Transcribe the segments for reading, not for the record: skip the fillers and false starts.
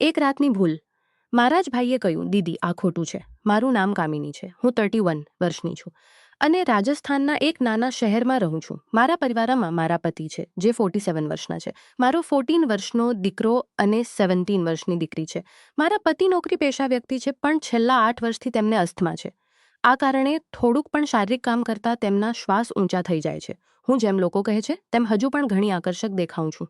એક રાતની ભૂલ. મારા જ ભાઈએ કહ્યું, દીદી આ ખોટું છે. મારું નામ કામિની છે. હું 31 વર્ષની છું અને રાજસ્થાનના એક નાના શહેરમાં રહું છું. મારા પરિવારમાં મારા પતિ છે જે 47 વર્ષના છે. મારો 14 વર્ષનો દીકરો અને 17 વર્ષની દીકરી છે. મારા પતિ નોકરી પેશા વ્યક્તિ છે પણ છેલ્લા 8 વર્ષથી તેમને અસ્થમા છે. આ કારણે થોડુંક પણ શારીરિક કામ કરતાં તેમના શ્વાસ ઊંચા થઈ જાય છે. હું જેમ લોકો કહે છે તેમ હજુ પણ ઘણી આકર્ષક દેખાઉં છું.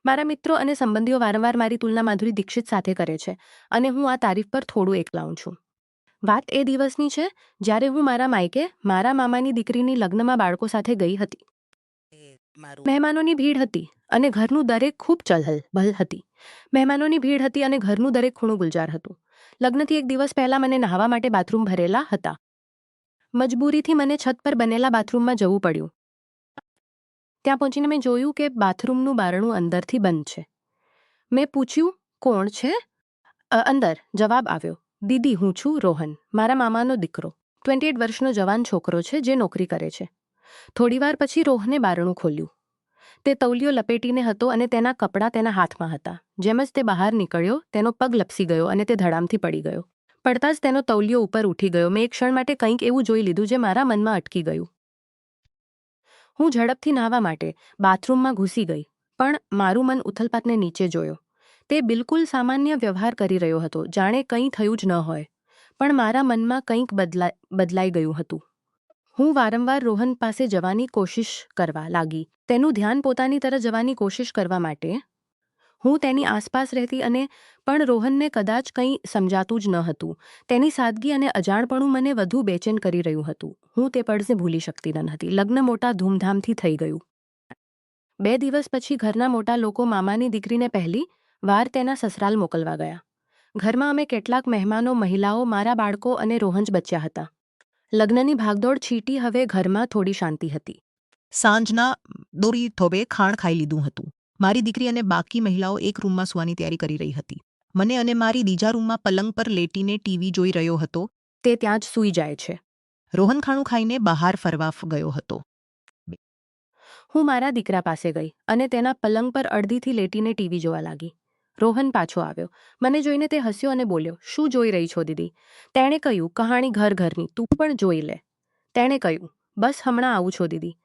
મારા મિત્રો અને સંબંધીઓ વારંવાર મારી તુલના માધુરી દીક્ષિત સાથે કરે છે અને હું આ તારીફ પર થોડું એકલાઉં છું. વાત એ દિવસની છે જ્યારે હું મારા માયકે મારા મામાની દીકરીની લગ્નમાં બાળકો સાથે ગઈ હતી. મહેમાનોની ભીડ હતી અને ઘરનું દરેક ખૂબ ચહલ-પહલ હતી. મહેમાનોની ભીડ હતી અને ઘરનું દરેક ખૂણું ગુલજાર હતું. લગ્નથી એક દિવસ પહેલાં મને નહાવા માટે બાથરૂમ ભરેલા હતા. મજબૂરીથી મને છત પર બનેલા બાથરૂમમાં જવું પડ્યું. ત્યાં પહોંચીને મેં જોયું કે બાથરૂમનું બારણું અંદરથી બંધ છે. મેં પૂછ્યું, કોણ છે? અંદર જવાબ આવ્યો, દીદી હું છું રોહન, મારા મામાનો દીકરો. 28 વર્ષનો જવાન છોકરો છે જે નોકરી કરે છે. થોડીવાર પછી રોહને બારણું ખોલ્યું. તે તૌલિયો લપેટીને હતો અને તેના કપડાં તેના હાથમાં હતા. જેમ જ તે બહાર નીકળ્યો તેનો પગ લપસી ગયો અને તે ધડામથી પડી ગયો. પડતા જ તેનો તૌલિયો ઉપર ઉઠી ગયો. મેં એક ક્ષણ માટે કંઈક એવું જોઈ લીધું જે મારા મનમાં અટકી ગયું. હું ઝડપથી નહાવા માટે બાથરૂમમાં ઘૂસી ગઈ પણ મારું મન ઉથલપાથને નીચે જોયો. તે બિલકુલ સામાન્ય વ્યવહાર કરી રહ્યો હતો, જાણે કંઈ થયું જ ન હોય. પણ મારા મનમાં કંઈક બદલાઈ ગયું હતું. હું વારંવાર રોહન પાસે જવાની કોશિશ કરવા લાગી. તેનું ધ્યાન પોતાની તરફ જવાની કોશિશ કરવા માટે હું તેની આસપાસ રહેતી અને પણ રોહનને કદાચ કંઈ સમજાતું જ ન હતું. તેની સાદગી અને અજાણપણું મને વધુ બેચેન કરી રહ્યું હતું. હું તે પળને ભૂલી શકતી ન હતી. લગ્ન મોટા ધૂમધામથી થઈ ગયું. 2 દિવસ પછી ઘરના મોટા લોકો મામાની દીકરીને પહેલી વાર તેના સસરાલ મોકલવા ગયા. ઘરમાં અમે કેટલાક મહેમાનો, મહિલાઓ, મારા બાળકો અને રોહન જ બચ્યા હતા. લગ્નની ભાગદોડ છીટી હવે ઘરમાં થોડી શાંતિ હતી. સાંજના દોરી થોબે ખાણ ખાઈ લીધું હતું. મારી દીકરી અને બાકી મહિલાઓ એક રૂમમાં સૂવાની તૈયારી કરી રહી હતી. મને અને મારી બીજા રૂમમાં પલંગ પર લેટીને ટીવી જોઈ રહ્યો હતો. તે ત્યાં જ સૂઈ જાય છે. રોહન ખાણું ખાઈને બહાર ફરવા ગયો હતો. હું મારા દીકરા પાસે ગઈ અને તેના પલંગ પર અડધીથી લેટીને ટીવી જોવા લાગી. રોહન પાછો આવ્યો. મને જોઈને તે હસ્યો અને બોલ્યો, શું જોઈ રહી છો દીદી? તેણે કહ્યું, કહાણી ઘરની, તું પણ જોઈ લે. તેણે કહ્યું, બસ હમણાં આવું છો દીદી,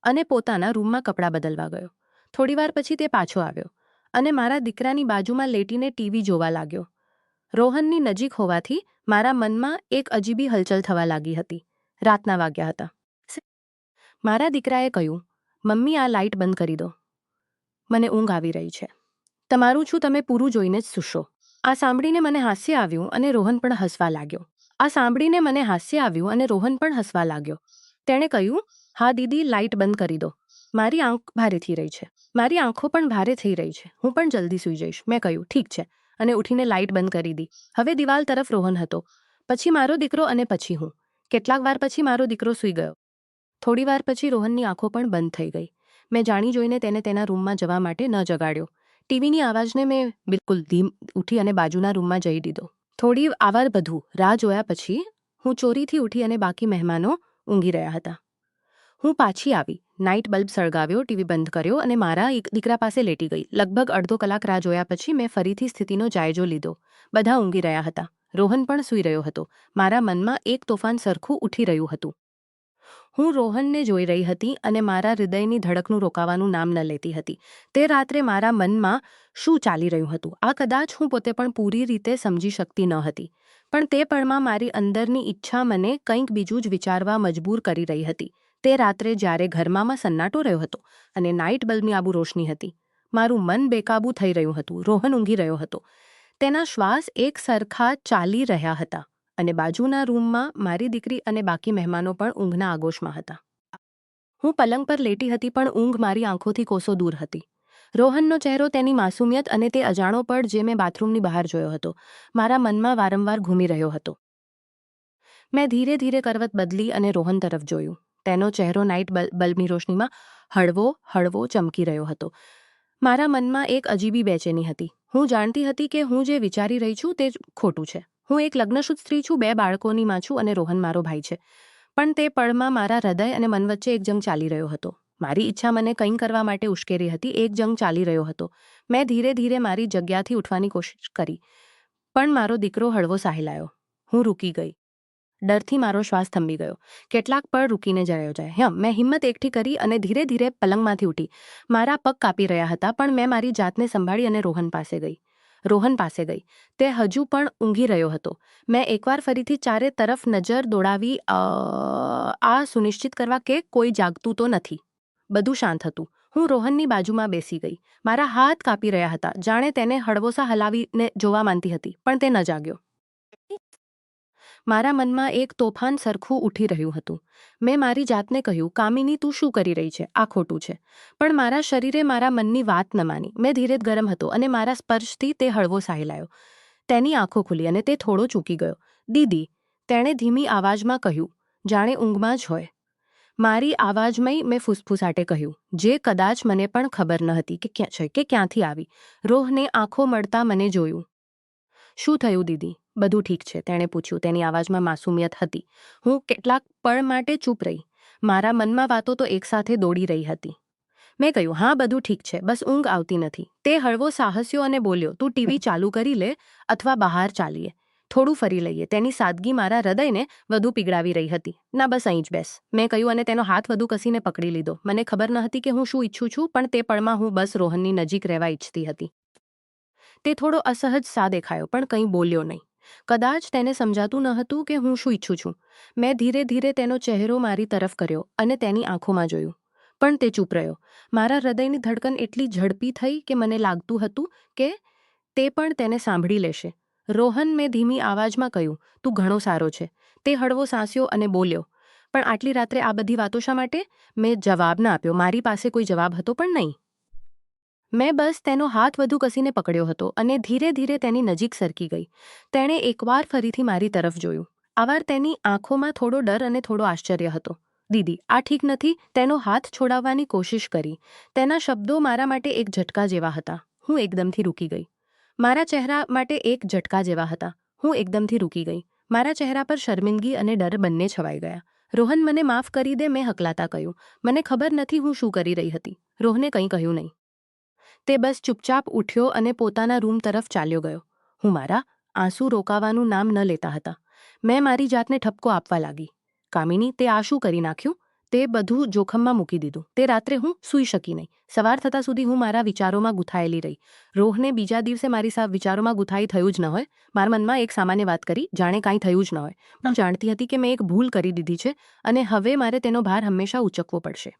અને પોતાના રૂમમાં કપડાં બદલવા ગયો. થોડીવાર પછી તે પાછો આવ્યો અને મારા દીકરાની બાજુમાં લેટીને ટીવી જોવા લાગ્યો. રોહનની નજીક હોવાથી મારા મનમાં એક અજીબી હલચલ થવા લાગી હતી. રાતના વાગ્યા હતા. મારા દીકરાએ કહ્યું, મમ્મી આ લાઇટ બંધ કરી દો, મને ઊંઘ આવી રહી છે. તમારું છું તમે પૂરું જોઈને જ સૂશો. આ સાંભળીને મને હાસ્ય આવ્યું અને રોહન પણ હસવા લાગ્યો. તેણે કહ્યું, હા દીદી લાઇટ બંધ કરી દો. મારી આંખ ભારે થઈ રહી છે. મારી આંખો પણ ભારે થઈ રહી છે. હું પણ જલ્દી સૂઈ જઈશ. મેં કહ્યું, ઠીક છે, અને ઉઠીને લાઇટ બંધ કરી દી. હવે દિવાલ તરફ રોહન હતો, પછી મારો દીકરો અને પછી હું. કેટલાક વાર પછી મારો દીકરો સૂઈ ગયો. થોડી વાર પછી રોહનની આંખો પણ બંધ થઈ ગઈ. મેં જાણી જોઈને તેને તેના રૂમમાં જવા માટે ન જગાડ્યો. ટીવીની આવાજને મેં બિલકુલ ઉઠી અને બાજુના રૂમમાં જઈ દીધો. થોડી આવાર બધું રાહ જોયા પછી હું ચોરીથી ઉઠી અને બાકી મહેમાનો ઊંઘી રહ્યા હતા. હું પાછી આવી, નાઇટ બલ્બ સળગાવ્યો, ટીવી બંધ કર્યો અને મારા દીકરા પાસે લેટી ગઈ. લગભગ અડધો કલાક રાહ જોયા પછી મેં ફરીથી સ્થિતિનો જાયજો લીધો. બધા ઊંઘી રહ્યા હતા. રોહન પણ સૂઈ રહ્યો હતો. મારા મનમાં એક તોફાન સરખું ઉઠી રહ્યું હતું. હું રોહનને જોઈ રહી હતી અને મારા હૃદયની ધડકનું રોકાવાનું નામ ન લેતી હતી. તે રાત્રે મારા મનમાં શું ચાલી રહ્યું હતું આ કદાચ હું પોતે પણ પૂરી રીતે સમજી શકતી ન હતી. પણ તે પળમાં મારી અંદરની ઈચ્છા મને કંઈક બીજું જ વિચારવા મજબૂર કરી રહી હતી. તે રાત્રે જ્યારે ઘરમાં સન્નાટો રહ્યો હતો અને નાઇટ બલ્બની આબુ રોશની હતી, મારું મન બેકાબૂ થઈ રહ્યું હતું. રોહન ઊંઘી રહ્યો હતો. તેના શ્વાસ એક સરખા ચાલી રહ્યા હતા અને બાજુના રૂમમાં મારી દીકરી અને બાકી મહેમાનો પણ ઊંઘના આગોશમાં હતા. હું પલંગ પર લેટી હતી પણ ઊંઘ મારી આંખોથી કોસો દૂર હતી. રોહનનો ચહેરો, તેની માસુમિયત અને તે અજાણો પળ જે મેં બાથરૂમની બહાર જોયો હતો, મારા મનમાં વારંવાર ઘૂમી રહ્યો હતો. મેં ધીરે ધીરે કરવત બદલી અને રોહન તરફ જોયું. તેનો ચહેરો નાઇટ બલ્બની રોશનીમાં હળવો હળવો ચમકી રહ્યો હતો. મારા મનમાં એક અજીબી બેચેની હતી. હું જાણતી હતી કે હું જે વિચારી રહી છું તે ખોટું છે. હું એક લગ્નશુદ્ધ સ્ત્રી છું, 2 બાળકોની માં છું અને રોહન મારો ભાઈ છે. પણ તે પળમાં મારા હૃદય અને મન વચ્ચે એક જંગ ચાલી રહ્યો હતો. મારી ઈચ્છા મને કંઈ કરવા માટે ઉશ્કેરી હતી. એક જંગ ચાલી રહ્યો હતો. મેં ધીરે ધીરે મારી જગ્યાથી ઉઠવાની કોશિશ કરી, પણ મારો દીકરો હળવો સાહેલાયો. હું રૂકી ગઈ. ડરથી મારો શ્વાસ થંભી ગયો. કેટલાક પળ રૂકીને જયો જાય. મેં હિંમત એકઠી કરી અને ધીરે ધીરે પલંગમાંથી ઉઠી. મારા પગ કાપી રહ્યા હતા, પણ મેં મારી જાતને સંભાળી અને રોહન પાસે ગઈ. તે હજુ પણ ઊંઘી રહ્યો હતો. મેં એકવાર ફરીથી ચારે તરફ નજર દોડાવી, આ સુનિશ્ચિત કરવા કે કોઈ જાગતું તો નથી. બધું શાંત હતું. હું રોહનની બાજુમાં બેસી ગઈ. મારા હાથ કાપી રહ્યા હતા, જાણે તેને હળવોસા હલાવીને જોવા માંગતી હતી, પણ તે ન જાગ્યો. મારા મનમાં એક તોફાન સરખું ઉઠી રહ્યું હતું. મેં મારી જાતને કહ્યું, કામિની, તું શું કરી રહી છે? આ ખોટું છે. પણ મારા શરીરે મારા મનની વાત ન માની. મેં ધીરે ગરમ હતો અને મારા સ્પર્શથી તે હળવો સાહેલાયો. તેની આંખો ખુલી અને તે થોડો ચૂકી ગયો. દીદી, તેણે ધીમી આવાજમાં કહ્યું, જાણે ઊંઘમાં જ હોય. મારી આવાજમાં મેં ફૂસફૂસાટે કહ્યું, જે કદાચ મને પણ ખબર ન હતી કે ક્યાંથી આવી. રોહને આંખો મળતા મને જોયું. શું થયું દીદી? બધું ઠીક છે, તેણે પૂછ્યું. તેની આવાજમાં માસુમિયત હતી. હું કેટલાક પળ માટે ચૂપ રહી. મારા મનમાં વાતો તો એકસાથે દોડી રહી હતી. મેં કહ્યું, હા, બધું ઠીક છે, બસ ઊંઘ આવતી નથી. તે હળવો સાહસ્યો અને બોલ્યો, તું ટીવી ચાલુ કરી લે અથવા બહાર ચાલીએ, થોડું ફરી લઈએ. તેની સાદગી મારા હૃદયને વધુ પીગળાવી રહી હતી. ના, બસ અહીં જ બેસ, મેં કહ્યું અને તેનો હાથ વધુ કસીને પકડી લીધો. મને ખબર ન હતી કે હું શું ઈચ્છું છું, પણ તે પળમાં હું બસ રોહનની નજીક રહેવા ઈચ્છતી હતી. તે થોડો અસહજ સા દેખાયો, પણ કંઈ બોલ્યો નહીં. કદાચ તેને સમજાતું ન હતું કે હું શું ઈચ્છું છું. મેં ધીરે ધીરે તેનો ચહેરો મારી તરફ કર્યો અને તેની આંખોમાં જોયું, પણ તે ચૂપ રહ્યો. મારા હૃદયની ધડકન એટલી ઝડપી થઈ કે મને લાગતું હતું કે તે પણ તેને સાંભળી લેશે. રોહન, મેં ધીમી આવાજમાં કહ્યું, તું ઘણો સારો છે. તે હળવો સાંસ્યો અને બોલ્યો, પણ આટલી રાત્રે આ બધી વાતો શા માટે? મેં જવાબ ન આપ્યો. મારી પાસે કોઈ જવાબ હતો પણ નહીં. મેં બસ તેનો હાથ વધુ કસીને પકડ્યો હતો અને ધીરે ધીરે તેની નજીક સરકી ગઈ. તેણે એકવાર ફરીથી મારી તરફ જોયું. આ વાર તેની આંખોમાં થોડો ડર અને થોડો આશ્ચર્ય હતો. દીદી, આ ઠીક નથી. તેનો હાથ છોડાવવાની કોશિશ કરી. તેના શબ્દો મારા માટે એક ઝટકા જેવા હતા. હું એકદમથી રૂકી ગઈ. મારા ચહેરા માટે એક ઝટકા જેવા હતા. હું એકદમથી રૂકી ગઈ. મારા ચહેરા પર શર્મિંદગી અને ડર બંને છવાઈ ગયા. રોહન, મને માફ કરી દે, મેં હકલાતા કહ્યું. મને ખબર નથી હું શું કરી રહી હતી. રોહને કંઈ કહ્યું નહીં. તે બસ ચૂપચાપ ઉઠ્યો અને પોતાના રૂમ તરફ ચાલ્યો ગયો. હું મારા આંસુ રોકાવાનું નામ ન લેતા હતા. મેં મારી જાતને ઠપકો આપવા લાગી. કામિની, તે આ શું કરી નાખ્યું? તે બધું જોખમમાં મૂકી દીધું. તે રાત્રે હું સૂઈ શકી નહીં. સવાર થતાં સુધી હું મારા વિચારોમાં ગૂંથાયેલી રહી. રોહને બીજા દિવસે મારી સાવ વિચારોમાં ગૂંથાઈ થયું જ ન હોય. મારા મનમાં એક સામાન્ય વાત કરી, જાણે કાંઈ થયું જ ન હોય. હું જાણતી હતી કે મેં એક ભૂલ કરી દીધી છે અને હવે મારે તેનો ભાર હંમેશા ઉચકવો પડશે.